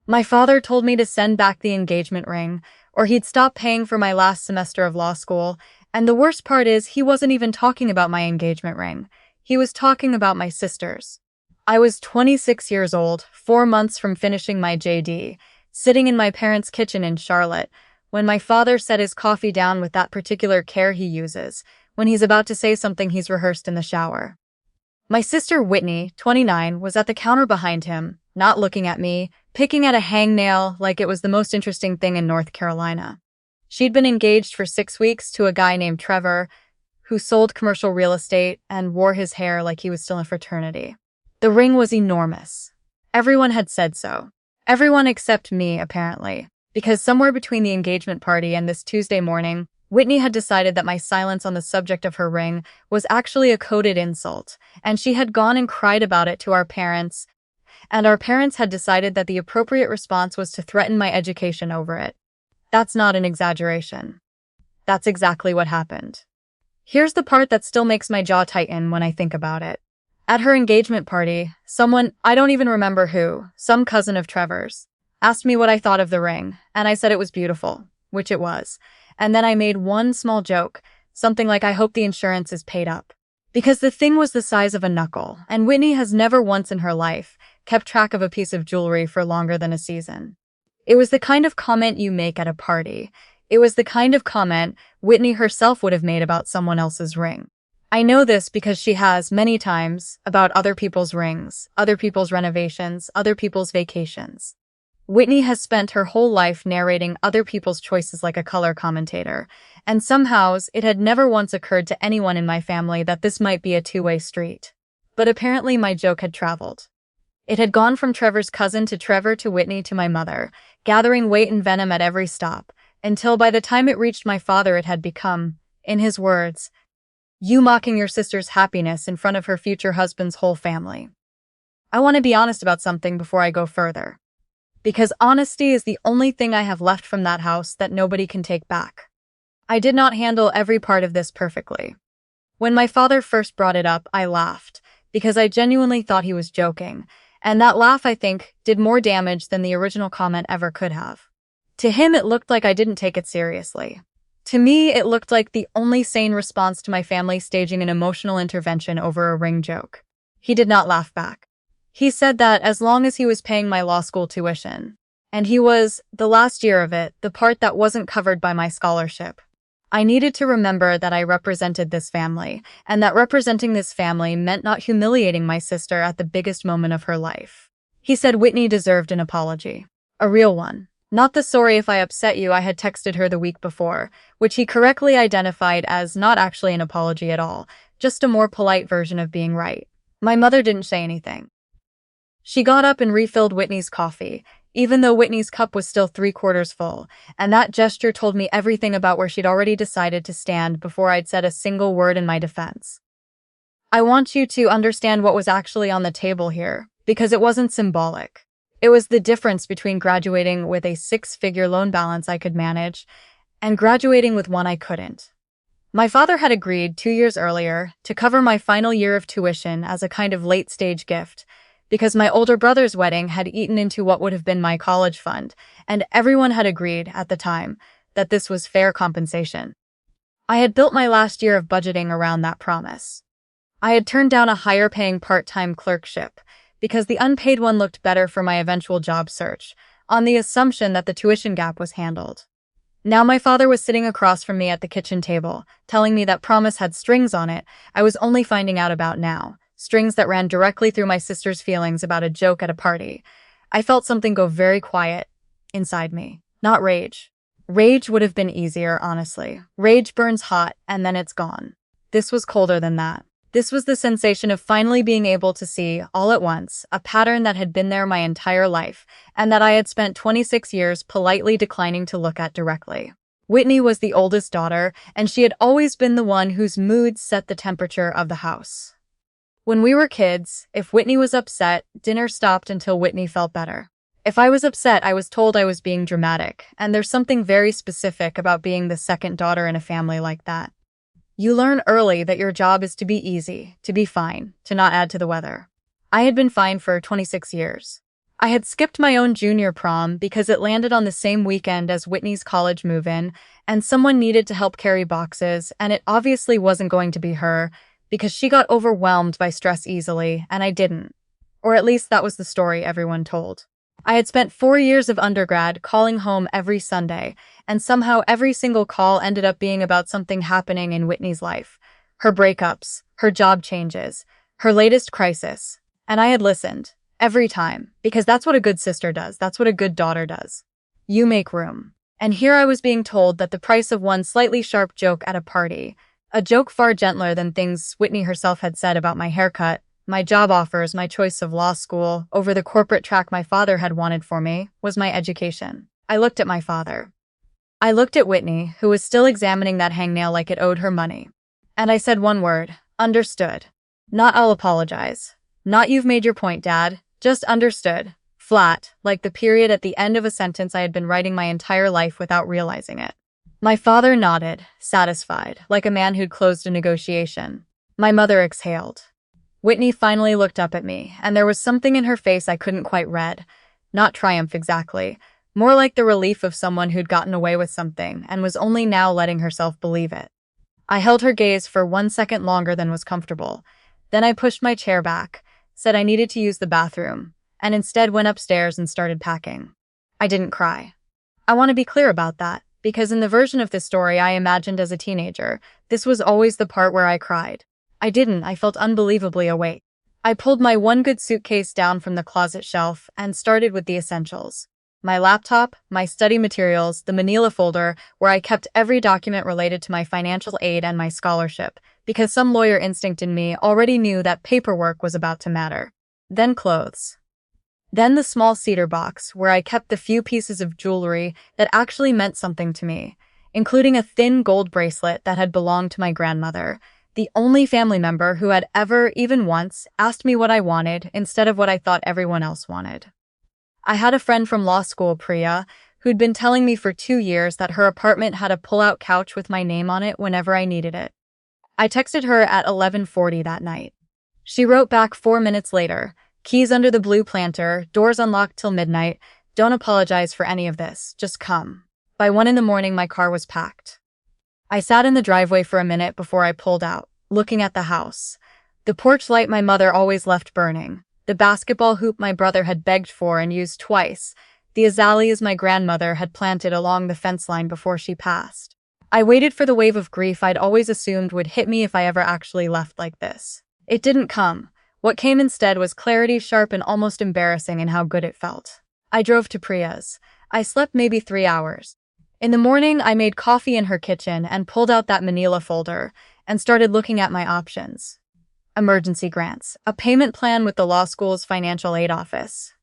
My father told me to send back the engagement ring, or he'd stop paying for my last semester of law school, and the worst part is he wasn't even talking about my engagement ring. He was talking about my sister's. I was 26 years old, 4 months from finishing my JD, sitting in my parents' kitchen in Charlotte, when my father set his coffee down with that particular care he uses when he's about to say something he's rehearsed in the shower. My sister Whitney, 29, was at the counter behind him, not looking at me, picking at a hangnail like it was the most interesting thing in North Carolina. She'd been engaged for 6 weeks to a guy named Trevor, who sold commercial real estate and wore his hair like he was still in a fraternity. The ring was enormous. Everyone had said so. Everyone except me, apparently, because somewhere between the engagement party and this Tuesday morning, Whitney had decided that my silence on the subject of her ring was actually a coded insult, and she had gone and cried about it to our parents, and our parents had decided that the appropriate response was to threaten my education over it. That's not an exaggeration. That's exactly what happened. Here's the part that still makes my jaw tighten when I think about it. At her engagement party, someone, I don't even remember who, some cousin of Trevor's, asked me what I thought of the ring, and I said it was beautiful, which it was. And then I made one small joke, something like I hope the insurance is paid up. Because the thing was the size of a knuckle, and Whitney has never once in her life kept track of a piece of jewelry for longer than a season. It was the kind of comment you make at a party. It was the kind of comment Whitney herself would have made about someone else's ring. I know this because she has, many times, about other people's rings, other people's renovations, other people's vacations. Whitney has spent her whole life narrating other people's choices like a color commentator, and somehow it had never once occurred to anyone in my family that this might be a two-way street. But apparently my joke had traveled. It had gone from Trevor's cousin to Trevor to Whitney to my mother, gathering weight and venom at every stop, until by the time it reached my father it had become, in his words, you mocking your sister's happiness in front of her future husband's whole family. I want to be honest about something before I go further. Because honesty is the only thing I have left from that house that nobody can take back. I did not handle every part of this perfectly. When my father first brought it up, I laughed, because I genuinely thought he was joking, and that laugh, I think, did more damage than the original comment ever could have. To him, it looked like I didn't take it seriously. To me, it looked like the only sane response to my family staging an emotional intervention over a ring joke. He did not laugh back. He said that as long as he was paying my law school tuition, and he was, the last year of it, the part that wasn't covered by my scholarship, I needed to remember that I represented this family, and that representing this family meant not humiliating my sister at the biggest moment of her life. He said Whitney deserved an apology. A real one. Not the sorry if I upset you I had texted her the week before, which he correctly identified as not actually an apology at all, just a more polite version of being right. My mother didn't say anything. She got up and refilled Whitney's coffee, even though Whitney's cup was still 3/4 full, and that gesture told me everything about where she'd already decided to stand before I'd said a single word in my defense. I want you to understand what was actually on the table here, because it wasn't symbolic. It was the difference between graduating with a 6-figure loan balance I could manage and graduating with one I couldn't. My father had agreed 2 years earlier to cover my final year of tuition as a kind of late-stage gift, because my older brother's wedding had eaten into what would have been my college fund, and everyone had agreed, at the time, that this was fair compensation. I had built my last year of budgeting around that promise. I had turned down a higher-paying part-time clerkship, because the unpaid one looked better for my eventual job search, on the assumption that the tuition gap was handled. Now my father was sitting across from me at the kitchen table, telling me that promise had strings on it I was only finding out about now. Strings that ran directly through my sister's feelings about a joke at a party. I felt something go very quiet inside me. Not rage. Rage would have been easier, honestly. Rage burns hot, and then it's gone. This was colder than that. This was the sensation of finally being able to see, all at once, a pattern that had been there my entire life, and that I had spent 26 years politely declining to look at directly. Whitney was the oldest daughter, and she had always been the one whose moods set the temperature of the house. When we were kids, if Whitney was upset, dinner stopped until Whitney felt better. If I was upset, I was told I was being dramatic, and there's something very specific about being the second daughter in a family like that. You learn early that your job is to be easy, to be fine, to not add to the weather. I had been fine for 26 years. I had skipped my own junior prom because it landed on the same weekend as Whitney's college move-in, and someone needed to help carry boxes, and it obviously wasn't going to be her because she got overwhelmed by stress easily, and I didn't. Or at least that was the story everyone told. I had spent 4 years of undergrad calling home every Sunday, and somehow every single call ended up being about something happening in Whitney's life. Her breakups, her job changes, her latest crisis. And I had listened. Every time. Because that's what a good sister does. That's what a good daughter does. You make room. And here I was being told that the price of one slightly sharp joke at a party, a joke far gentler than things Whitney herself had said about my haircut, my job offers, my choice of law school, over the corporate track my father had wanted for me, was my education. I looked at my father. I looked at Whitney, who was still examining that hangnail like it owed her money. And I said one word, understood. Not I'll apologize. Not you've made your point, Dad. Just understood. Flat, like the period at the end of a sentence I had been writing my entire life without realizing it. My father nodded, satisfied, like a man who'd closed a negotiation. My mother exhaled. Whitney finally looked up at me, and there was something in her face I couldn't quite read. Not triumph exactly, more like the relief of someone who'd gotten away with something and was only now letting herself believe it. I held her gaze for 1 second longer than was comfortable. Then I pushed my chair back, said I needed to use the bathroom, and instead went upstairs and started packing. I didn't cry. I want to be clear about that, because in the version of this story I imagined as a teenager, this was always the part where I cried. I didn't. I felt unbelievably awake. I pulled my one good suitcase down from the closet shelf and started with the essentials. My laptop, my study materials, the manila folder where I kept every document related to my financial aid and my scholarship, because some lawyer instinct in me already knew that paperwork was about to matter. Then clothes. Then the small cedar box where I kept the few pieces of jewelry that actually meant something to me, including a thin gold bracelet that had belonged to my grandmother, the only family member who had ever, even once, asked me what I wanted instead of what I thought everyone else wanted. I had a friend from law school, Priya, who'd been telling me for 2 years that her apartment had a pull-out couch with my name on it whenever I needed it. I texted her at 11:40 that night. She wrote back 4 minutes later, keys under the blue planter, doors unlocked till midnight, don't apologize for any of this, just come. By 1 in the morning my car was packed. I sat in the driveway for a minute before I pulled out, looking at the house. The porch light my mother always left burning, the basketball hoop my brother had begged for and used twice, the azaleas my grandmother had planted along the fence line before she passed. I waited for the wave of grief I'd always assumed would hit me if I ever actually left like this. It didn't come. What came instead was clarity, sharp and almost embarrassing in how good it felt. I drove to Priya's. I slept maybe 3 hours. In the morning, I made coffee in her kitchen and pulled out that manila folder and started looking at my options. Emergency grants, a payment plan with the law school's financial aid office,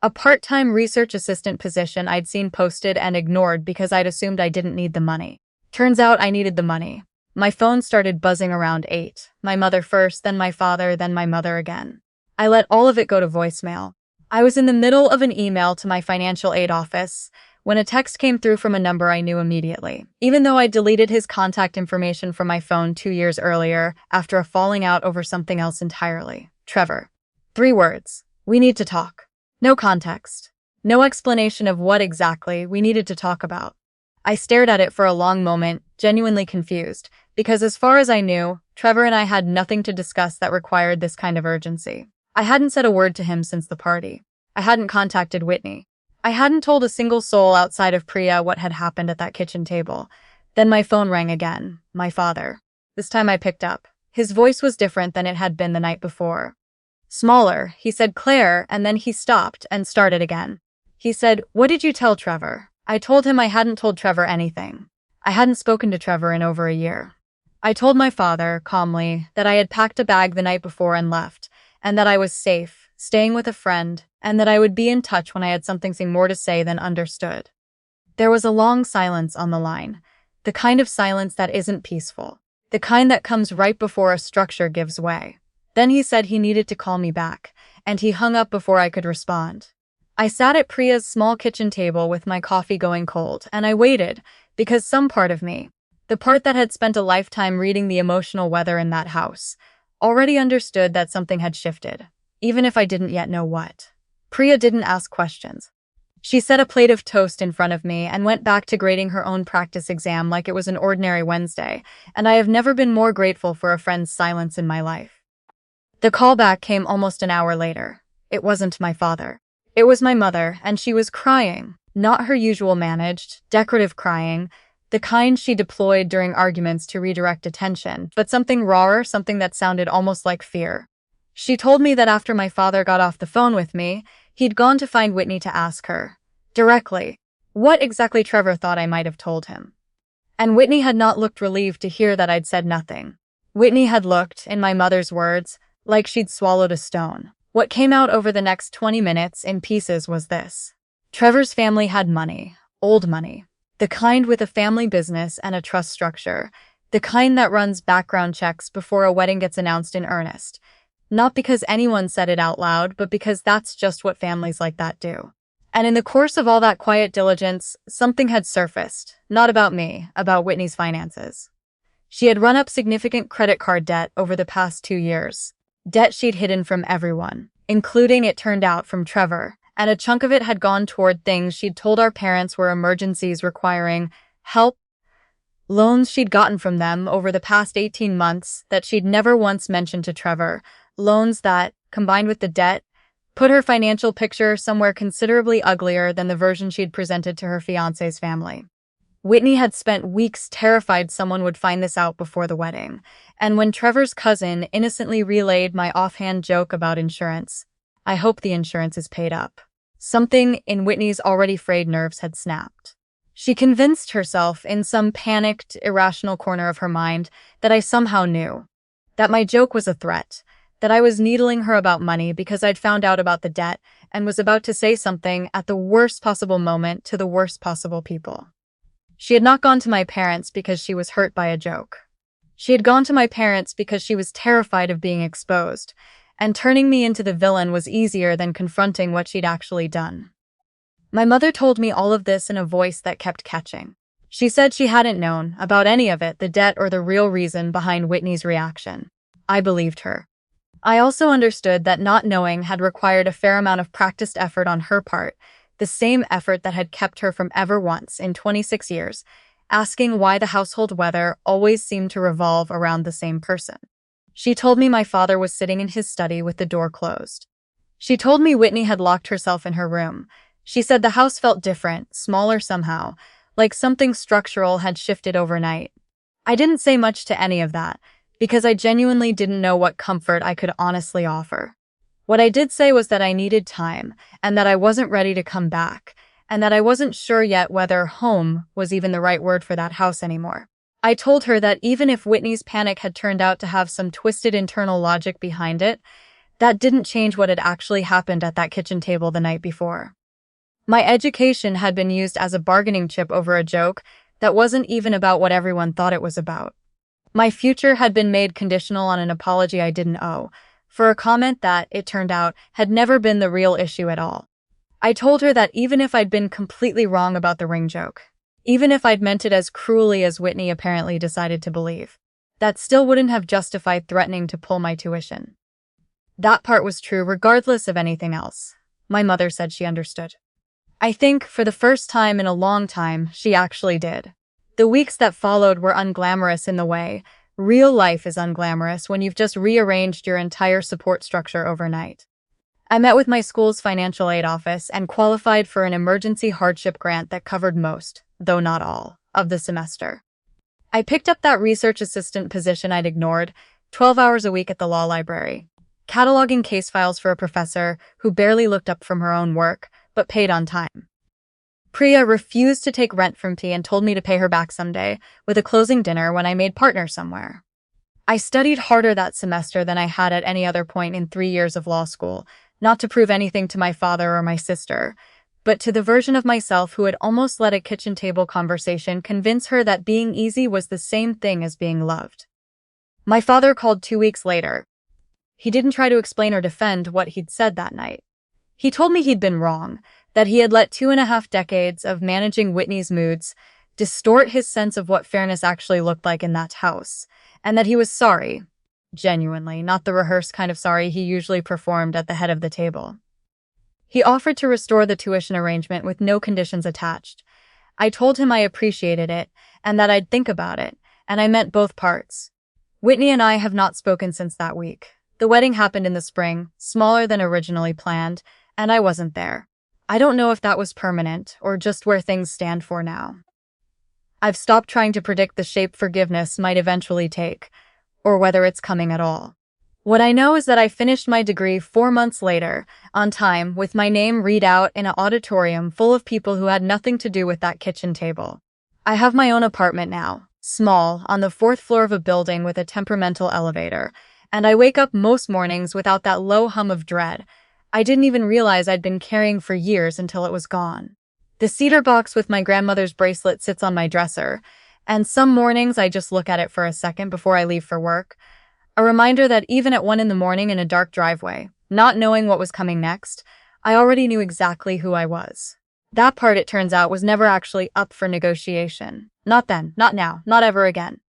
a part-time research assistant position I'd seen posted and ignored because I'd assumed I didn't need the money. Turns out I needed the money. My phone started buzzing around 8. My mother first, then my father, then my mother again. I let all of it go to voicemail. I was in the middle of an email to my financial aid office when a text came through from a number I knew immediately, even though I deleted his contact information from my phone 2 years earlier after a falling out over something else entirely. Trevor. 3 words. We need to talk. No context. No explanation of what exactly we needed to talk about. I stared at it for a long moment, genuinely confused, because as far as I knew, Trevor and I had nothing to discuss that required this kind of urgency. I hadn't said a word to him since the party. I hadn't contacted Whitney. I hadn't told a single soul outside of Priya what had happened at that kitchen table. Then my phone rang again. My father. This time I picked up. His voice was different than it had been the night before. Smaller, he said Claire, and then he stopped and started again. He said, "What did you tell Trevor?" I told him I hadn't told Trevor anything. I hadn't spoken to Trevor in over a year. I told my father, calmly, that I had packed a bag the night before and left, and that I was safe, staying with a friend, and that I would be in touch when I had something more to say than understood. There was a long silence on the line, the kind of silence that isn't peaceful, the kind that comes right before a structure gives way. Then he said he needed to call me back, and he hung up before I could respond. I sat at Priya's small kitchen table with my coffee going cold, and I waited, because some part of me, the part that had spent a lifetime reading the emotional weather in that house, already understood that something had shifted, even if I didn't yet know what. Priya didn't ask questions. She set a plate of toast in front of me and went back to grading her own practice exam like it was an ordinary Wednesday, and I have never been more grateful for a friend's silence in my life. The callback came almost an hour later. It wasn't my father. It was my mother, and she was crying. Not her usual managed, decorative crying, the kind she deployed during arguments to redirect attention, but something rawer, something that sounded almost like fear. She told me that after my father got off the phone with me, he'd gone to find Whitney to ask her, directly, what exactly Trevor thought I might have told him. And Whitney had not looked relieved to hear that I'd said nothing. Whitney had looked, in my mother's words, like she'd swallowed a stone. What came out over the next 20 minutes in pieces was this. Trevor's family had money, old money, the kind with a family business and a trust structure, the kind that runs background checks before a wedding gets announced in earnest. Not because anyone said it out loud, but because that's just what families like that do. And in the course of all that quiet diligence, something had surfaced, not about me, about Whitney's finances. She had run up significant credit card debt over the past 2 years. Debt she'd hidden from everyone, including, it turned out, from Trevor, and a chunk of it had gone toward things she'd told our parents were emergencies requiring help, loans she'd gotten from them over the past 18 months that she'd never once mentioned to Trevor, loans that, combined with the debt, put her financial picture somewhere considerably uglier than the version she'd presented to her fiancé's family. Whitney had spent weeks terrified someone would find this out before the wedding, and when Trevor's cousin innocently relayed my offhand joke about insurance, I hope the insurance is paid up. Something in Whitney's already frayed nerves had snapped. She convinced herself in some panicked, irrational corner of her mind that I somehow knew, that my joke was a threat, that I was needling her about money because I'd found out about the debt and was about to say something at the worst possible moment to the worst possible people. She had not gone to my parents because she was hurt by a joke. She had gone to my parents because she was terrified of being exposed, and turning me into the villain was easier than confronting what she'd actually done. My mother told me all of this in a voice that kept catching. She said she hadn't known about any of it, the debt or the real reason behind Whitney's reaction. I believed her. I also understood that not knowing had required a fair amount of practiced effort on her part, the same effort that had kept her from ever once, in 26 years, asking why the household weather always seemed to revolve around the same person. She told me my father was sitting in his study with the door closed. She told me Whitney had locked herself in her room. She said the house felt different, smaller somehow, like something structural had shifted overnight. I didn't say much to any of that, because I genuinely didn't know what comfort I could honestly offer. What I did say was that I needed time, and that I wasn't ready to come back, and that I wasn't sure yet whether home was even the right word for that house anymore. I told her that even if Whitney's panic had turned out to have some twisted internal logic behind it, that didn't change what had actually happened at that kitchen table the night before. My education had been used as a bargaining chip over a joke that wasn't even about what everyone thought it was about. My future had been made conditional on an apology I didn't owe, for a comment that, it turned out, had never been the real issue at all. I told her that even if I'd been completely wrong about the ring joke, even if I'd meant it as cruelly as Whitney apparently decided to believe, that still wouldn't have justified threatening to pull my tuition. That part was true regardless of anything else. My mother said she understood. I think, for the first time in a long time, she actually did. The weeks that followed were unglamorous in the way real life is unglamorous when you've just rearranged your entire support structure overnight. I met with my school's financial aid office and qualified for an emergency hardship grant that covered most, though not all, of the semester. I picked up that research assistant position I'd ignored, 12 hours a week at the law library, cataloging case files for a professor who barely looked up from her own work, but paid on time. Priya refused to take rent from P and told me to pay her back someday, with a closing dinner when I made partner somewhere. I studied harder that semester than I had at any other point in 3 years of law school, not to prove anything to my father or my sister, but to the version of myself who had almost let a kitchen table conversation convince her that being easy was the same thing as being loved. My father called 2 weeks later. He didn't try to explain or defend what he'd said that night. He told me he'd been wrong, that he had let 2.5 decades of managing Whitney's moods distort his sense of what fairness actually looked like in that house, and that he was sorry, genuinely, not the rehearsed kind of sorry he usually performed at the head of the table. He offered to restore the tuition arrangement with no conditions attached. I told him I appreciated it and that I'd think about it, and I meant both parts. Whitney and I have not spoken since that week. The wedding happened in the spring, smaller than originally planned, and I wasn't there. I don't know if that was permanent or just where things stand for now. I've stopped trying to predict the shape forgiveness might eventually take, or whether it's coming at all. What I know is that I finished my degree 4 months later, on time, with my name read out in an auditorium full of people who had nothing to do with that kitchen table. I have my own apartment now, small, on the 4th floor of a building with a temperamental elevator, and I wake up most mornings without that low hum of dread I didn't even realize I'd been carrying for years until it was gone. The cedar box with my grandmother's bracelet sits on my dresser, and some mornings I just look at it for a second before I leave for work. A reminder that even at 1 in the morning in a dark driveway, not knowing what was coming next, I already knew exactly who I was. That part, it turns out, was never actually up for negotiation. Not then, not now, not ever again.